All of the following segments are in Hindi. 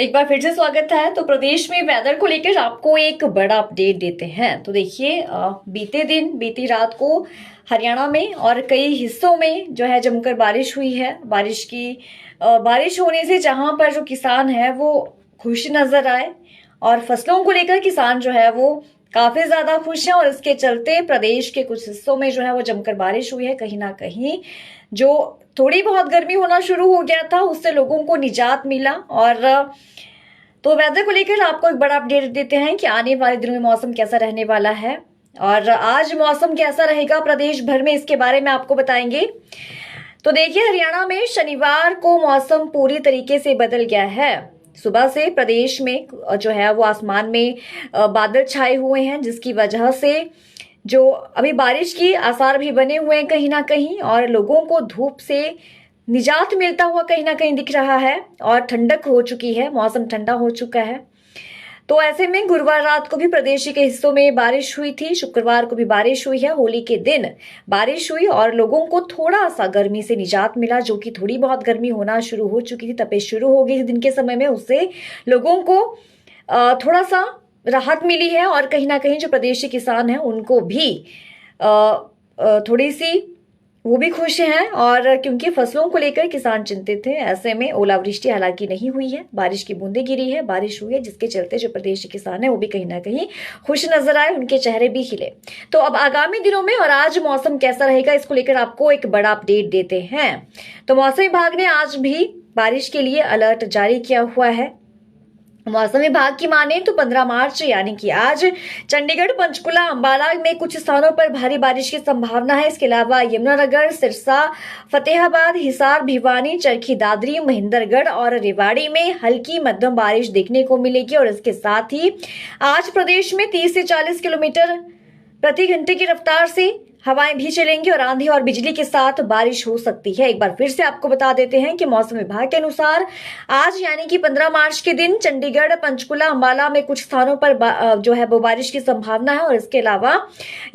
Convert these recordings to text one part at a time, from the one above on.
एक बार फिर से स्वागत है। तो प्रदेश में वेदर को लेकर आपको एक बड़ा अपडेट देते हैं। तो देखिए, बीती रात को हरियाणा में और कई हिस्सों में जो है जमकर बारिश हुई है। बारिश होने से जहां पर जो किसान है वो खुश नजर आए और फसलों को लेकर किसान जो है वो काफी ज्यादा खुश हैं। और इसके चलते प्रदेश के कुछ हिस्सों में जो है वो जमकर बारिश हुई है। कहीं ना कहीं जो थोड़ी बहुत गर्मी होना शुरू हो गया था उससे लोगों को निजात मिला। और तो वेदर को लेकर आपको एक बड़ा अपडेट देते हैं कि आने वाले दिनों में मौसम कैसा रहने वाला है और आज मौसम कैसा रहेगा प्रदेश भर में, इसके बारे में आपको बताएंगे। तो देखिए, हरियाणा में शनिवार को मौसम पूरी तरीके से बदल गया है। सुबह से प्रदेश में जो है वो आसमान में बादल छाए हुए हैं, जिसकी वजह से जो अभी बारिश की आसार भी बने हुए हैं कहीं ना कहीं, और लोगों को धूप से निजात मिलता हुआ कहीं ना कहीं दिख रहा है और ठंडक हो चुकी है, मौसम ठंडा हो चुका है। तो ऐसे में गुरुवार रात को भी प्रदेश के हिस्सों में बारिश हुई थी, शुक्रवार को भी बारिश हुई है, होली के दिन बारिश हुई और लोगों को थोड़ा सा गर्मी से निजात मिला। जो कि थोड़ी बहुत गर्मी होना शुरू हो चुकी थी, तपिश शुरू हो गई थी दिन के समय में, उससे लोगों को थोड़ा सा राहत मिली है। और कहीं ना कहीं जो प्रदेश के किसान हैं उनको भी थोड़ी सी वो भी खुश हैं, और क्योंकि फसलों को लेकर किसान चिंतित थे। ऐसे में ओलावृष्टि हालांकि नहीं हुई है, बारिश की बूंदें गिरी है, बारिश हुई है, जिसके चलते जो प्रदेश के किसान है वो भी कहीं ना कहीं खुश नजर आए, उनके चेहरे भी खिले। तो अब आगामी दिनों में और आज मौसम कैसा रहेगा, इसको लेकर आपको एक बड़ा अपडेट देते हैं। तो मौसम विभाग ने आज भी बारिश के लिए अलर्ट जारी किया हुआ है। मौसम विभाग की माने तो 15 मार्च यानी कि आज चंडीगढ़, पंचकुला, अंबाला में कुछ स्थानों पर भारी बारिश की संभावना है। इसके अलावा यमुनानगर, सिरसा, फतेहाबाद, हिसार, भिवानी, चरखी दादरी, महेंद्रगढ़ और रेवाड़ी में हल्की मध्यम बारिश देखने को मिलेगी। और इसके साथ ही आज प्रदेश में 30 से 40 किलोमीटर प्रति घंटे की रफ्तार से हवाएं भी चलेंगी और आंधी और बिजली के साथ बारिश हो सकती है। एक बार फिर से आपको बता देते हैं कि मौसम विभाग के अनुसार आज यानी कि 15 मार्च के दिन चंडीगढ़, पंचकुला, अंबाला में कुछ स्थानों पर जो है वो बारिश की संभावना है। और इसके अलावा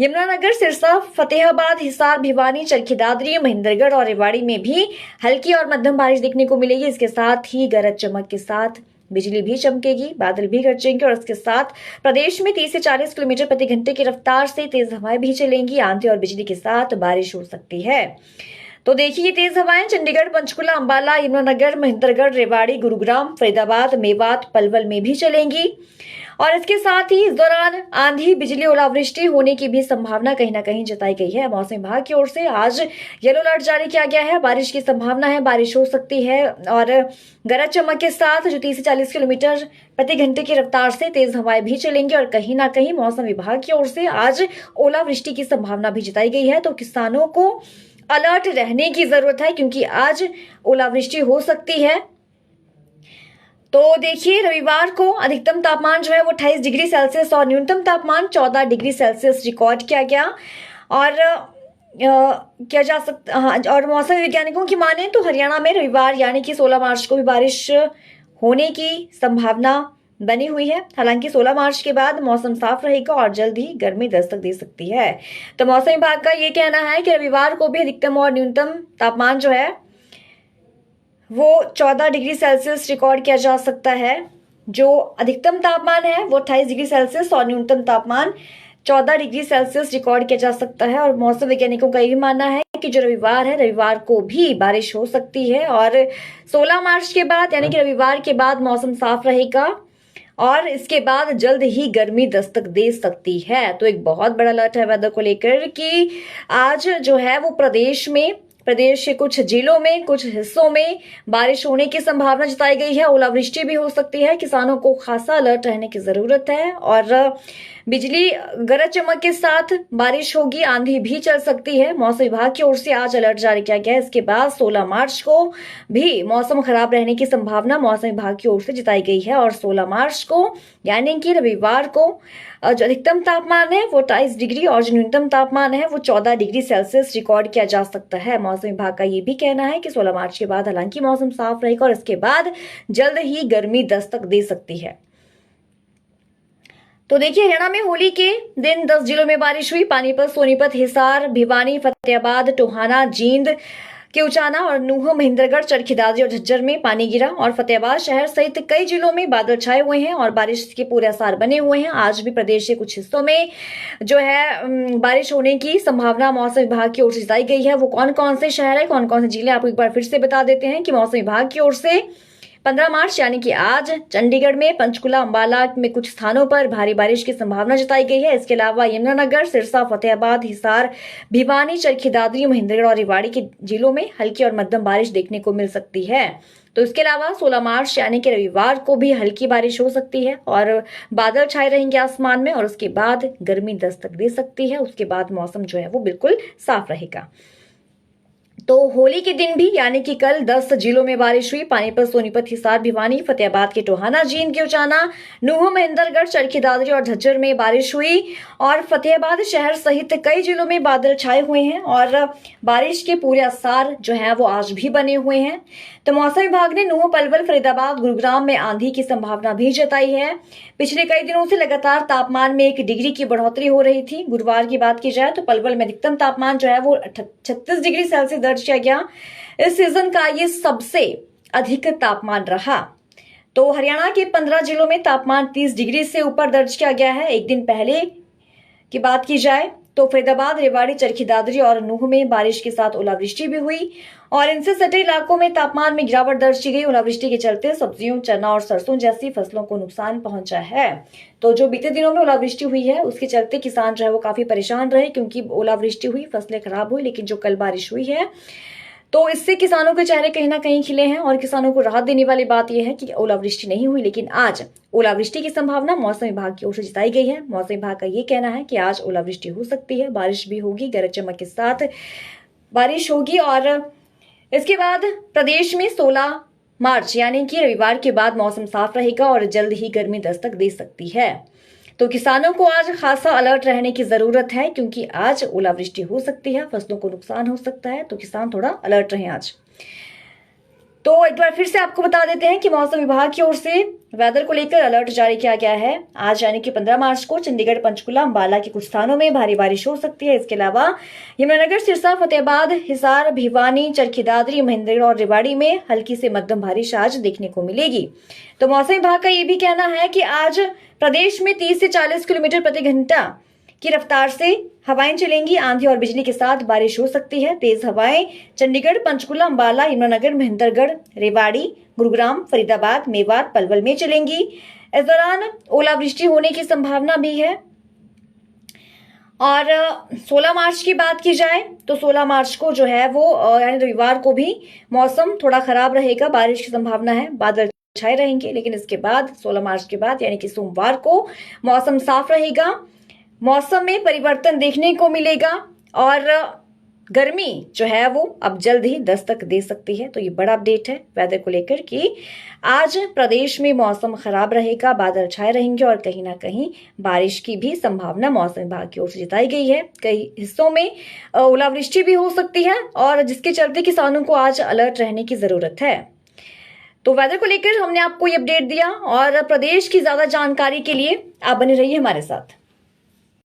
यमुनानगर, सिरसा, फतेहाबाद, हिसार, भिवानी, चरखी दादरी, महेंद्रगढ़ और रेवाड़ी में भी हल्की और मध्यम बारिश देखने को मिलेगी। इसके साथ ही गरज चमक के साथ बिजली भी चमकेगी, बादल भी गरजेंगे और इसके साथ प्रदेश में 30 से 40 किलोमीटर प्रति घंटे की रफ्तार से तेज हवाएं भी चलेंगी। आंधी और बिजली के साथ बारिश हो सकती है। तो देखिए, ये तेज हवाएं चंडीगढ़, पंचकुला, अंबाला, यमुनानगर, महेंद्रगढ़, रेवाड़ी, गुरुग्राम, फरीदाबाद, मेवात, पलवल में भी चलेंगी। और इसके साथ ही इस दौरान आंधी, बिजली, ओलावृष्टि होने की भी संभावना कहीं ना कहीं जताई गई है। मौसम विभाग की ओर से आज येलो अलर्ट जारी किया गया है। बारिश की संभावना है, बारिश हो सकती है और गरज चमक के साथ जो 30 से 40 किलोमीटर प्रति घंटे की रफ्तार से तेज हवाएं भी चलेंगी। और कहीं ना कहीं मौसम विभाग की ओर से आज ओलावृष्टि की संभावना भी जताई गई है। तो किसानों को अलर्ट रहने की जरूरत है, क्योंकि आज ओलावृष्टि हो सकती है। तो देखिए, रविवार को अधिकतम तापमान जो है वो 28 डिग्री सेल्सियस और न्यूनतम तापमान 14 डिग्री सेल्सियस रिकॉर्ड किया गया। और किया जा सकता, हाँ, और मौसम वैज्ञानिकों की माने तो हरियाणा में रविवार यानी कि 16 मार्च को भी बारिश होने की संभावना बनी हुई है। हालांकि 16 मार्च के बाद मौसम साफ रहेगा और जल्द ही गर्मी दस्तक दे सकती है। तो मौसम विभाग का ये कहना है कि रविवार को भी अधिकतम और न्यूनतम तापमान जो है वो 14 डिग्री सेल्सियस रिकॉर्ड किया जा सकता है। जो अधिकतम तापमान है वो 28 डिग्री सेल्सियस और न्यूनतम तापमान 14 डिग्री सेल्सियस रिकॉर्ड किया जा सकता है। और मौसम वैज्ञानिकों का ये भी मानना है कि जो रविवार है, रविवार को भी बारिश हो सकती है और 16 मार्च के बाद यानी कि रविवार के बाद मौसम साफ रहेगा और इसके बाद जल्द ही गर्मी दस्तक दे सकती है। तो एक बहुत बड़ा अलर्ट है वेदर को लेकर कि आज जो है वो प्रदेश के कुछ जिलों में, कुछ हिस्सों में बारिश होने की संभावना जताई गई है। ओलावृष्टि भी हो सकती है, किसानों को खासा अलर्ट रहने की जरूरत है। और बिजली, गरज चमक के साथ बारिश होगी, आंधी भी चल सकती है। मौसम विभाग की ओर से आज अलर्ट जारी किया गया है। इसके बाद 16 मार्च को भी मौसम खराब रहने की संभावना मौसम विभाग की ओर से जताई गई है। और 16 मार्च को यानी कि रविवार को जो अधिकतम तापमान है वो 28 डिग्री और जो न्यूनतम तापमान है वो 14 डिग्री सेल्सियस रिकॉर्ड किया जा सकता है। मौसम विभाग का ये भी कहना है कि 16 मार्च के बाद हालांकि मौसम साफ रहेगा और इसके बाद जल्द ही गर्मी दस्तक दे सकती है। तो देखिए, हरियाणा में होली के दिन 10 जिलों में बारिश हुई। पानीपत, सोनीपत, हिसार, भिवानी, फतेहाबाद, टोहाना, जींद, के उचाना और नूह, महेंद्रगढ़, चरखी दादरी और झज्जर में पानी गिरा और फतेहाबाद शहर सहित कई जिलों में बादल छाए हुए हैं और बारिश के पूरे आसार बने हुए हैं। आज भी प्रदेश के कुछ हिस्सों में जो है बारिश होने की संभावना मौसम विभाग की ओर से जताई गई है। वो कौन कौन से शहर है, कौन कौन से जिले, आपको एक बार फिर से बता देते हैं कि मौसम विभाग की ओर से 15 मार्च यानी कि आज चंडीगढ़ में, पंचकुला, अंबाला में कुछ स्थानों पर भारी बारिश की संभावना जताई गई है। इसके अलावा यमुनानगर, सिरसा, फतेहाबाद, हिसार, भिवानी, चरखी दादरी, महेंद्रगढ़ और रेवाड़ी के जिलों में हल्की और मध्यम बारिश देखने को मिल सकती है। तो इसके अलावा 16 मार्च यानी कि रविवार को भी हल्की बारिश हो सकती है और बादल छाए रहेंगे आसमान में और उसके बाद गर्मी दस्तक दे सकती है। उसके बाद मौसम जो है वो बिल्कुल साफ रहेगा। तो होली के दिन भी यानी कि कल 10 जिलों में बारिश हुई। पानीपत, सोनीपत, हिसार, भिवानी, फतेहाबाद के टोहाना, जींद के उचाना, नूह, महेंद्रगढ़, चरखी दादरी और झज्जर में बारिश हुई और फतेहाबाद शहर सहित कई जिलों में बादल छाए हुए हैं और बारिश के पूरे आसार जो है वो आज भी बने हुए हैं। तो मौसम विभाग ने नूह, पलवल, फरीदाबाद, गुरुग्राम में आंधी की संभावना भी जताई है। पिछले कई दिनों से लगातार तापमान में 1 डिग्री की बढ़ोतरी हो रही थी। गुरुवार की बात की जाए तो पलवल में अधिकतम तापमान जो है वो 36 डिग्री सेल्सियस दर्ज किया गया। इस सीजन का ये सबसे अधिक तापमान रहा। तो हरियाणा के 15 जिलों में तापमान 30 डिग्री से ऊपर दर्ज किया गया है। एक दिन पहले की बात की जाए तो फरीदाबाद, रेवाड़ी, चरखी दादरी और नूह में बारिश के साथ ओलावृष्टि भी हुई और इनसे सटे इलाकों में तापमान में गिरावट दर्ज की गई। ओलावृष्टि के चलते सब्जियों, चना और सरसों जैसी फसलों को नुकसान पहुंचा है। तो जो बीते दिनों में ओलावृष्टि हुई है उसके चलते किसान जो है वो काफी परेशान रहे क्योंकि ओलावृष्टि हुई, फसलें खराब हुई। लेकिन जो कल बारिश हुई है तो इससे किसानों के चेहरे कहीं ना कहीं खिले हैं और किसानों को राहत देने वाली बात यह है कि ओलावृष्टि नहीं हुई। लेकिन आज ओलावृष्टि की संभावना मौसम विभाग की ओर से जताई गई है। मौसम विभाग का ये कहना है कि आज ओलावृष्टि हो सकती है, बारिश भी होगी, गरज चमक के साथ बारिश होगी और इसके बाद प्रदेश में 16 मार्च यानी कि रविवार के बाद मौसम साफ रहेगा और जल्द ही गर्मी दस्तक दे सकती है। तो किसानों को आज खासा अलर्ट रहने की जरूरत है क्योंकि आज ओलावृष्टि हो सकती है, फसलों को नुकसान हो सकता है। तो किसान थोड़ा अलर्ट रहें आज। तो एक बार फिर से आपको बता देते हैं कि मौसम विभाग की ओर से वेदर को लेकर अलर्ट जारी किया गया है। आज यानी कि 15 मार्च को चंडीगढ़, पंचकुला, अंबाला के कुछ स्थानों में भारी बारिश हो सकती है। इसके अलावा यमुनानगर, सिरसा, फतेहाबाद, हिसार, भिवानी, चरखी दादरी, महेंद्रगढ़ और रेवाड़ी में हल्की से मध्यम बारिश आज देखने को मिलेगी। तो मौसम विभाग का ये भी कहना है कि आज प्रदेश में 30 से 40 किलोमीटर प्रति घंटा की रफ्तार से हवाएं चलेंगी। आंधी और बिजली के साथ बारिश हो सकती है। तेज हवाएं चंडीगढ़, पंचकुला, अंबाला, यमुनानगर, महेंद्रगढ़, रेवाड़ी, गुरुग्राम, फरीदाबाद, मेवात, पलवल में चलेंगी। इस दौरान ओलावृष्टि होने की संभावना भी है। और 16 मार्च की बात की जाए तो 16 मार्च को जो है वो यानी रविवार को भी मौसम थोड़ा खराब रहेगा, बारिश की संभावना है, बादल छाए रहेंगे। लेकिन इसके बाद 16 मार्च के बाद यानी कि सोमवार को मौसम साफ रहेगा, मौसम में परिवर्तन देखने को मिलेगा और गर्मी जो है वो अब जल्द ही दस्तक दे सकती है। तो ये बड़ा अपडेट है वेदर को लेकर कि आज प्रदेश में मौसम खराब रहेगा, बादल छाए रहेंगे और कहीं ना कहीं बारिश की भी संभावना मौसम विभाग की ओर से जताई गई है। कई हिस्सों में ओलावृष्टि भी हो सकती है और जिसके चलते किसानों को आज अलर्ट रहने की जरूरत है। तो वेदर को लेकर हमने आपको ये अपडेट दिया और प्रदेश की ज्यादा जानकारी के लिए आप बने रहिए हमारे साथ।